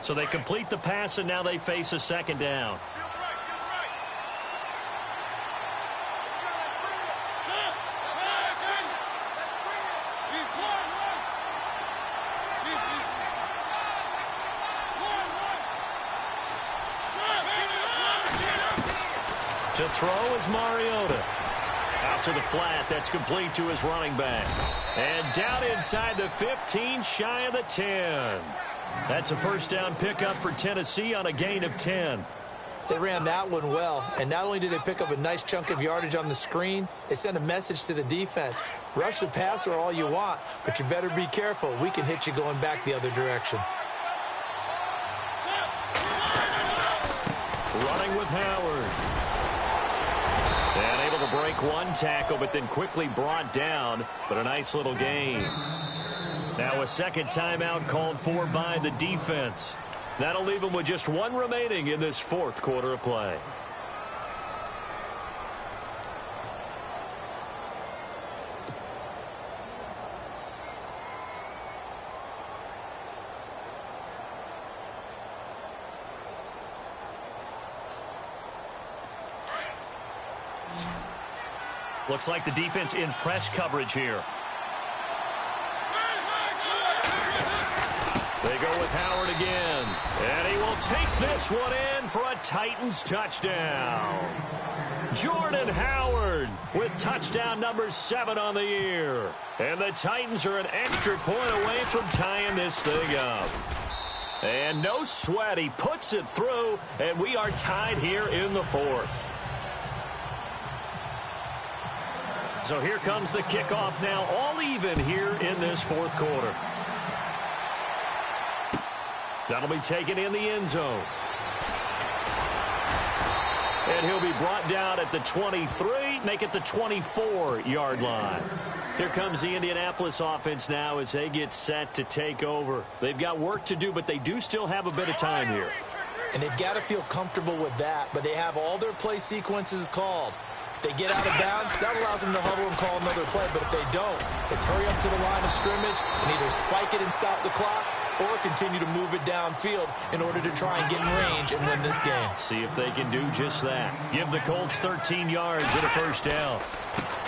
So they complete the pass, and now they face a 2nd down. To throw is Mariota. Out to the flat. That's complete to his running back. And down inside the 15, shy of the 10. That's a 1st down pickup for Tennessee on a gain of 10. They ran that one well, and not only did they pick up a nice chunk of yardage on the screen, they sent a message to the defense. Rush the passer all you want, but you better be careful. We can hit you going back the other direction. Running with Howard. And able to break one tackle, but then quickly brought down. But a nice little gain. Now a 2nd timeout called for by the defense. That'll leave them with just one remaining in this 4th quarter of play. Looks like the defense in press coverage here. They go with Howard again. And he will take this one in for a Titans touchdown. Jordan Howard with touchdown number 7 on the year. And the Titans are an extra point away from tying this thing up. And no sweat. He puts it through, and we are tied here in the 4th. So here comes the kickoff now, all even here in this 4th quarter. That'll be taken in the end zone. And he'll be brought down at the 23, make it the 24-yard line. Here comes the Indianapolis offense now as they get set to take over. They've got work to do, but they do still have a bit of time here. And they've got to feel comfortable with that, but they have all their play sequences called. If they get out of bounds, that allows them to huddle and call another play. But if they don't, it's hurry up to the line of scrimmage and either spike it and stop the clock or continue to move it downfield in order to try and get in range and win this game. See if they can do just that. Give the Colts 13 yards and a 1st down.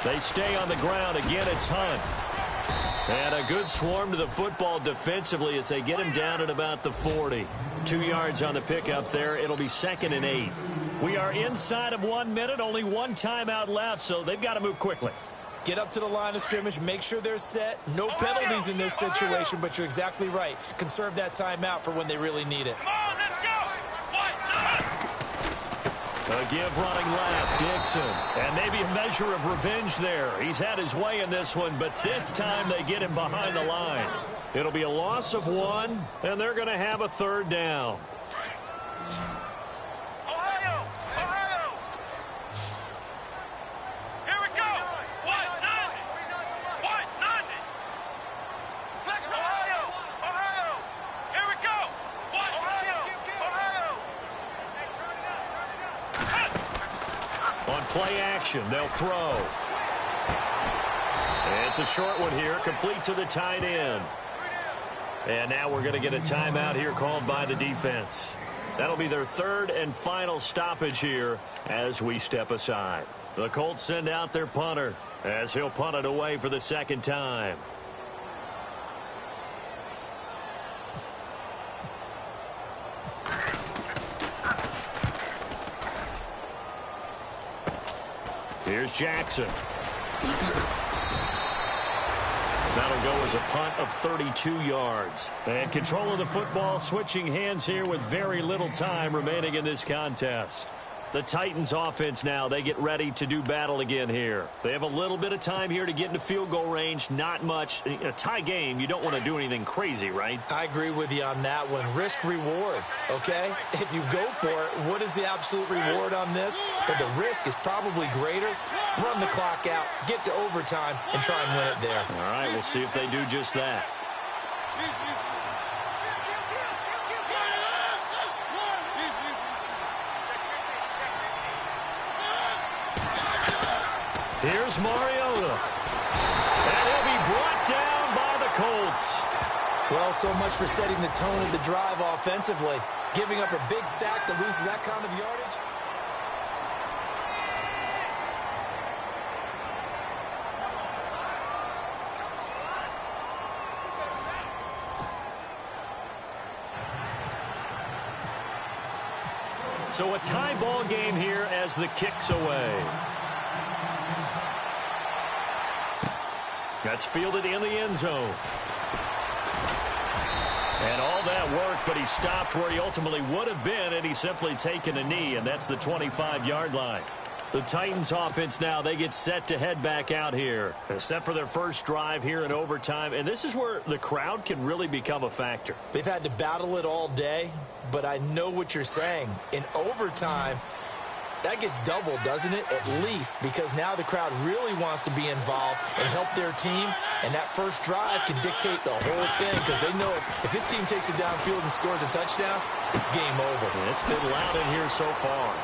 They stay on the ground. Again, it's Hunt. And a good swarm to the football defensively as they get him down at about the 40. 2 yards on the pickup there. It'll be 2nd and 8. We are inside of 1 minute. Only one timeout left, so they've got to move quickly. Get up to the line of scrimmage. Make sure they're set. No penalties in this situation, but you're exactly right. Conserve that timeout for when they really need it. Come on, let's go. A give running left, Dixon. And maybe a measure of revenge there. He's had his way in this one, but this time they get him behind the line. It'll be a loss of 1, and they're going to have a 3rd down. Ohio! Here we go! What? On play action, they'll throw. It's a short one here, complete to the tight end. And now we're going to get a timeout here called by the defense. That'll be their third and final stoppage here as we step aside. The Colts send out their punter as he'll punt it away for the second time. Here's Jackson. That'll go as a punt of 32 yards. And control of the football switching hands here with very little time remaining in this contest. The Titans offense now, they get ready to do battle again here. They have a little bit of time here to get into field goal range, not much. In a tie game, you don't want to do anything crazy, right? I agree with you on that one. Risk reward, okay? If you go for it, what is the absolute reward on this? But the risk is probably greater. Run the clock out, get to overtime, and try and win it there. All right, we'll see if they do just that. Here's Mariota. And he'll be brought down by the Colts. Well, so much for setting the tone of the drive offensively. Giving up a big sack that loses that kind of yardage. So a tie ball game here as the kick's away. That's fielded in the end zone. And all that work, but he stopped where he ultimately would have been, and he's simply taken a knee, and that's the 25-yard line. The Titans offense now, they get set to head back out here. Set for their first drive here in overtime, and this is where the crowd can really become a factor. They've had to battle it all day, but I know what you're saying. In overtime, that gets doubled, doesn't it? At least, because now the crowd really wants to be involved and help their team, and that first drive can dictate the whole thing because they know if this team takes it downfield and scores a touchdown, it's game over. It's been loud in here so far.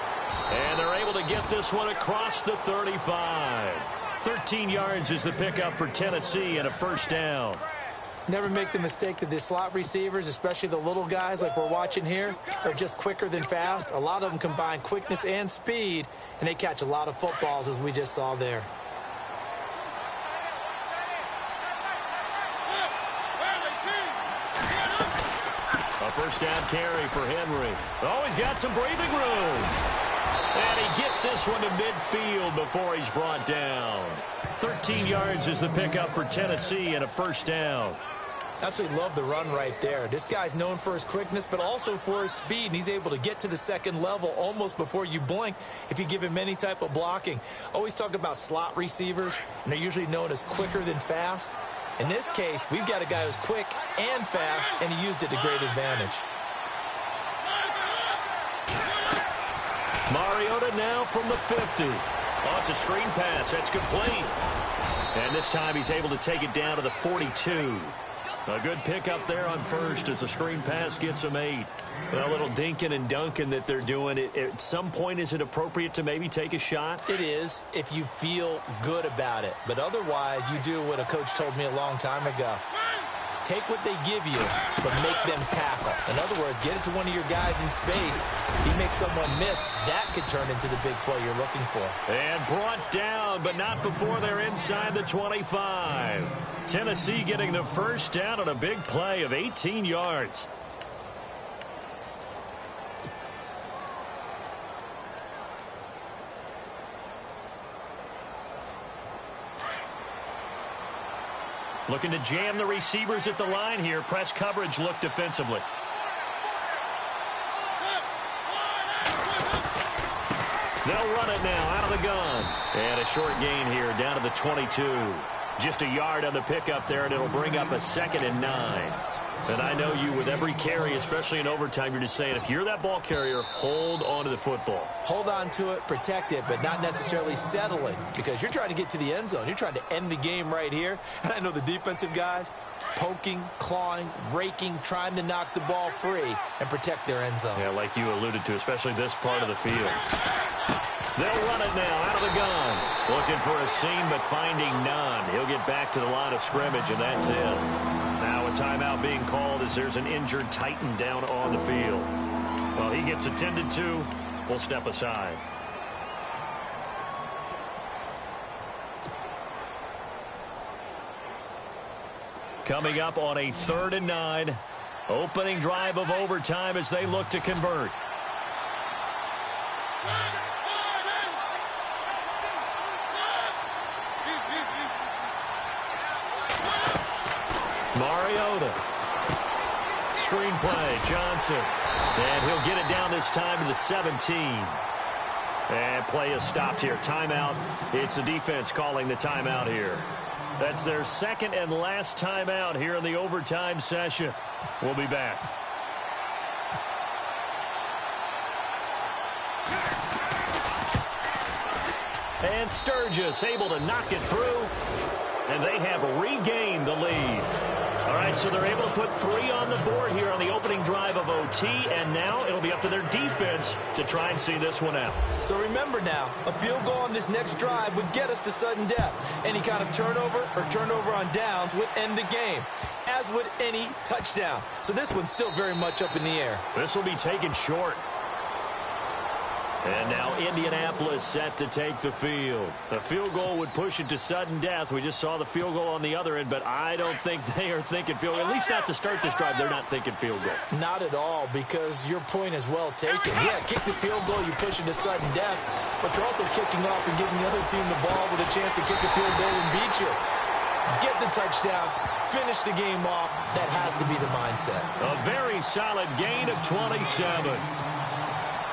And they're able to get this one across the 35. 13 yards is the pickup for Tennessee and a first down. Never make the mistake that the slot receivers, especially the little guys like we're watching here, are just quicker than fast. A lot of them combine quickness and speed, and they catch a lot of footballs, as we just saw there. A first down carry for Henry. Oh, he's got some breathing room. And he gets this one to midfield before he's brought down. 13 yards is the pickup for Tennessee and a first down. Absolutely love the run right there. This guy's known for his quickness, but also for his speed, and he's able to get to the second level almost before you blink if you give him any type of blocking. Always talk about slot receivers, and they're usually known as quicker than fast. In this case, we've got a guy who's quick and fast, and he used it to great advantage. Mariota now from the 50. Oh, it's a screen pass. That's complete. And this time he's able to take it down to the 42. A good pickup there on first as the screen pass gets him 8. A little dinking and dunking that they're doing. At some point, is it appropriate to maybe take a shot? It is if you feel good about it. But otherwise, you do what a coach told me a long time ago. Take what they give you, but make them tackle. In other words, get it to one of your guys in space. If he makes someone miss, that could turn into the big play you're looking for. And brought down, but not before they're inside the 25. Tennessee getting the first down on a big play of 18 yards. Looking to jam the receivers at the line here. Press coverage look defensively. They'll run it now out of the gun. And a short gain here down to the 22. Just a yard on the pickup there, and it'll bring up a 2nd and 9. And I know you, with every carry, especially in overtime, you're just saying, if you're that ball carrier, hold on to the football. Hold on to it, protect it, but not necessarily settling, because you're trying to get to the end zone. You're trying to end the game right here. And I know the defensive guys, poking, clawing, raking, trying to knock the ball free and protect their end zone. Yeah, like you alluded to, especially this part of the field. They'll run it now out of the gun. Looking for a seam, but finding none. He'll get back to the line of scrimmage, and that's it. Now a timeout being called as there's an injured Titan down on the field. Well, he gets attended to. We'll step aside. Coming up on a 3rd and 9. Opening drive of overtime as they look to convert. Mariota. Screenplay, Johnson. And he'll get it down this time to the 17. And play is stopped here. Timeout. It's the defense calling the timeout here. That's their second and last timeout here in the overtime session. We'll be back. And Sturgis able to knock it through. And they have regained the lead. All right, so they're able to put 3 on the board here on the opening drive of OT, and now it'll be up to their defense to try and see this one out. So remember now, a field goal on this next drive would get us to sudden death. Any kind of turnover or turnover on downs would end the game, as would any touchdown. So this one's still very much up in the air. This will be taken short. And now Indianapolis set to take the field. The field goal would push it to sudden death. We just saw the field goal on the other end, but I don't think they are thinking field goal. At least not to start this drive. They're not thinking field goal. Not at all, because your point is well taken. Yeah, kick the field goal, you push it to sudden death, but you're also kicking off and giving the other team the ball with a chance to kick a field goal and beat you. Get the touchdown, finish the game off. That has to be the mindset. A very solid gain of 27.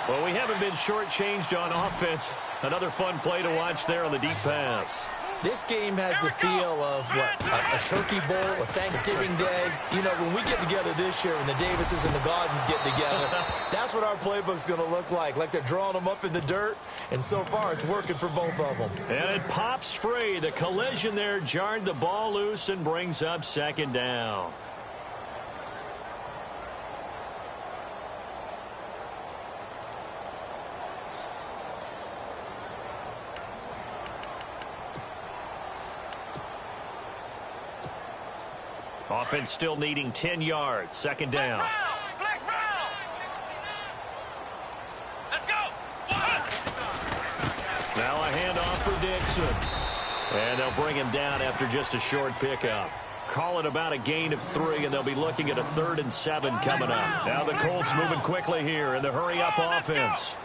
Well, we haven't been shortchanged on offense. Another fun play to watch there on the deep pass. This game has the feel of, what, a turkey bowl, a Thanksgiving day. You know, when we get together this year and the Davises and the Gaudens get together, that's what our playbook's going to look like they're drawing them up in the dirt, and so far it's working for both of them. And it pops free. The collision there jarred the ball loose and brings up 2nd down. Offense still needing 10 yards. 2nd down. Flex Brown. Let's go. Now a handoff for Dixon. And they'll bring him down after just a short pickup. Call it about a gain of 3, and they'll be looking at a 3rd and 7 coming up. Now the Colts moving quickly here in the hurry-up offense.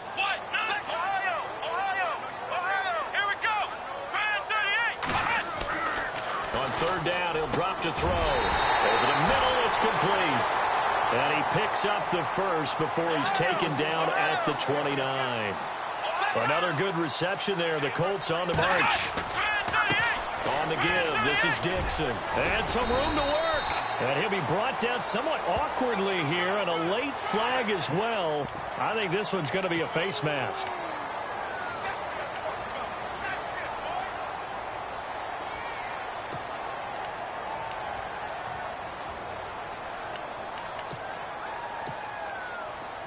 On 3rd down, he'll drop to throw. Over the middle, it's complete. And he picks up the first before he's taken down at the 29. Another good reception there. The Colts on the march. On the give, this is Dixon. And some room to work. And he'll be brought down somewhat awkwardly here, and a late flag as well. I think this one's going to be a face mask.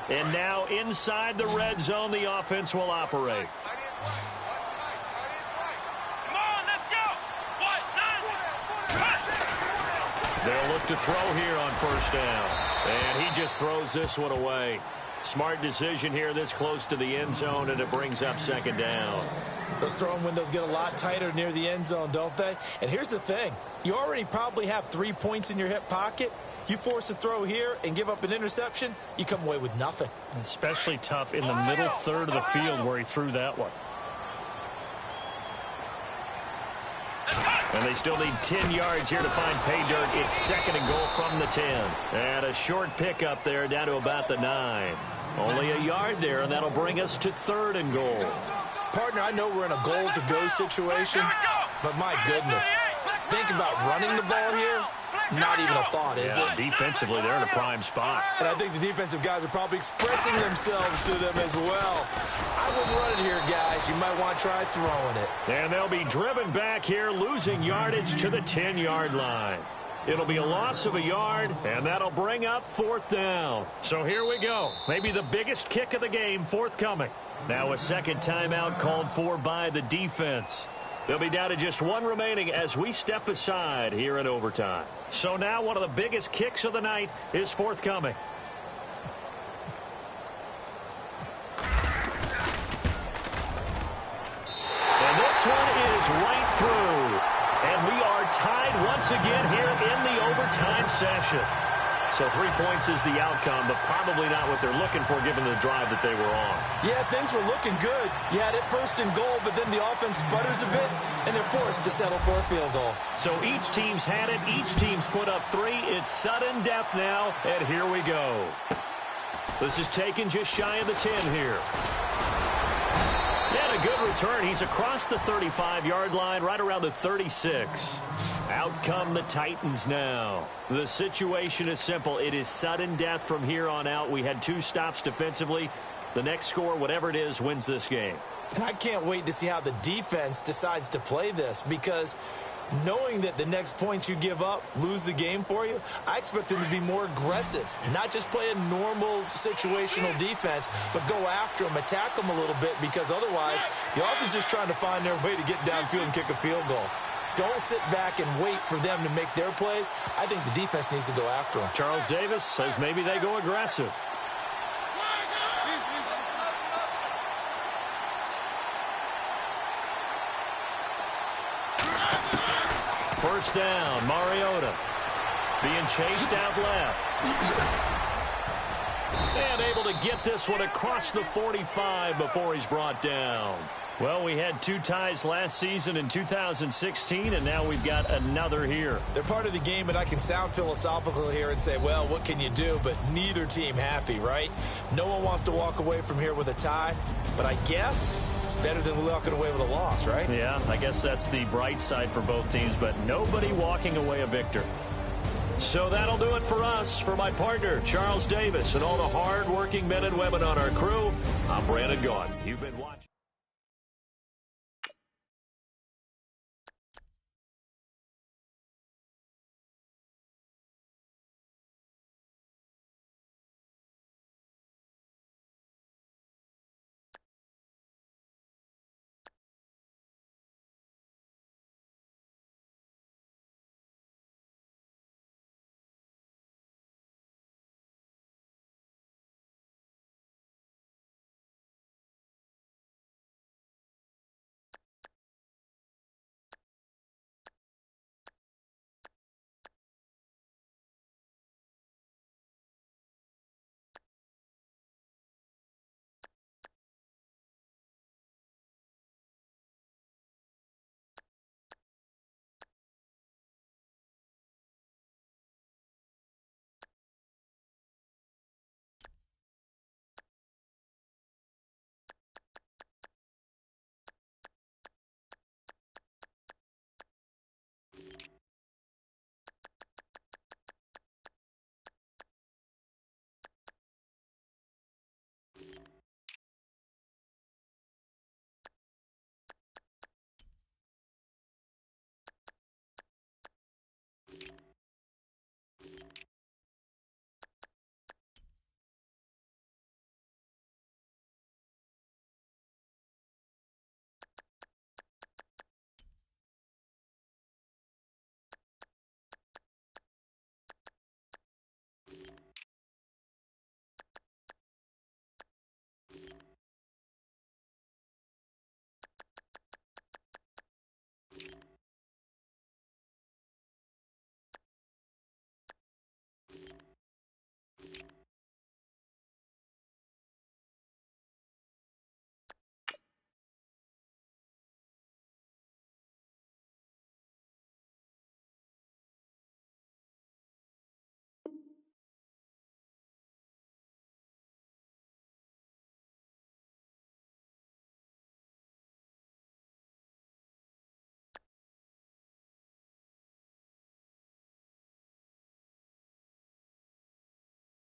And now inside the red zone, the offense will operate. Come on, let's go. They'll look to throw here on 1st down. And he just throws this one away. Smart decision here this close to the end zone, and it brings up 2nd down. Those throwing windows get a lot tighter near the end zone, don't they? And here's the thing. You already probably have 3 points in your hip pocket. You force a throw here and give up an interception, you come away with nothing. Especially tough in the middle 3rd of the field where he threw that one. And they still need 10 yards here to find pay dirt. It's 2nd and goal from the 10. And a short pickup there down to about the 9. Only a yard there, and that'll bring us to 3rd and goal. Partner, I know we're in a goal-to-go situation, but my goodness, think about running the ball here. Not even a thought, is it? Defensively, they're in a prime spot. And I think the defensive guys are probably expressing themselves to them as well. I wouldn't run it here, guys. You might want to try throwing it. And they'll be driven back here, losing yardage to the 10-yard line. It'll be a loss of a yard, and that'll bring up 4th down. So here we go. Maybe the biggest kick of the game forthcoming. Now a second timeout called for by the defense. They'll be down to just one remaining as we step aside here in overtime. So now one of the biggest kicks of the night is forthcoming. And this one is right through. And we are tied once again here in the overtime session. So 3 points is the outcome, but probably not what they're looking for given the drive that they were on. Yeah, things were looking good. You had it 1st and goal, but then the offense sputters a bit, and they're forced to settle for a field goal. So each team's had it. Each team's put up 3. It's sudden death now, and here we go. This is taken just shy of the 10 here. And a good return. He's across the 35-yard line, right around the 36. Out come the Titans now. The situation is simple. It is sudden death from here on out. We had 2 stops defensively. The next score, whatever it is, wins this game. And I can't wait to see how the defense decides to play this, because knowing that the next point you give up lose the game for you, I expect them to be more aggressive, not just play a normal situational defense, but go after them, attack them a little bit, because otherwise the offense is just trying to find their way to get downfield and kick a field goal. Don't sit back and wait for them to make their plays. I think the defense needs to go after them. Charles Davis says maybe they go aggressive. First down, Mariota being chased out left. And able to get this one across the 45 before he's brought down. Well, we had 2 ties last season in 2016, and now we've got another here. They're part of the game, and I can sound philosophical here and say, well, what can you do? But neither team happy, right? No one wants to walk away from here with a tie, but I guess it's better than walking away with a loss, right? Yeah, I guess that's the bright side for both teams, but nobody walking away a victor. So that'll do it for us. For my partner, Charles Davis, and all the hard-working men and women on our crew, I'm Brandon Gaudin. You've been watching.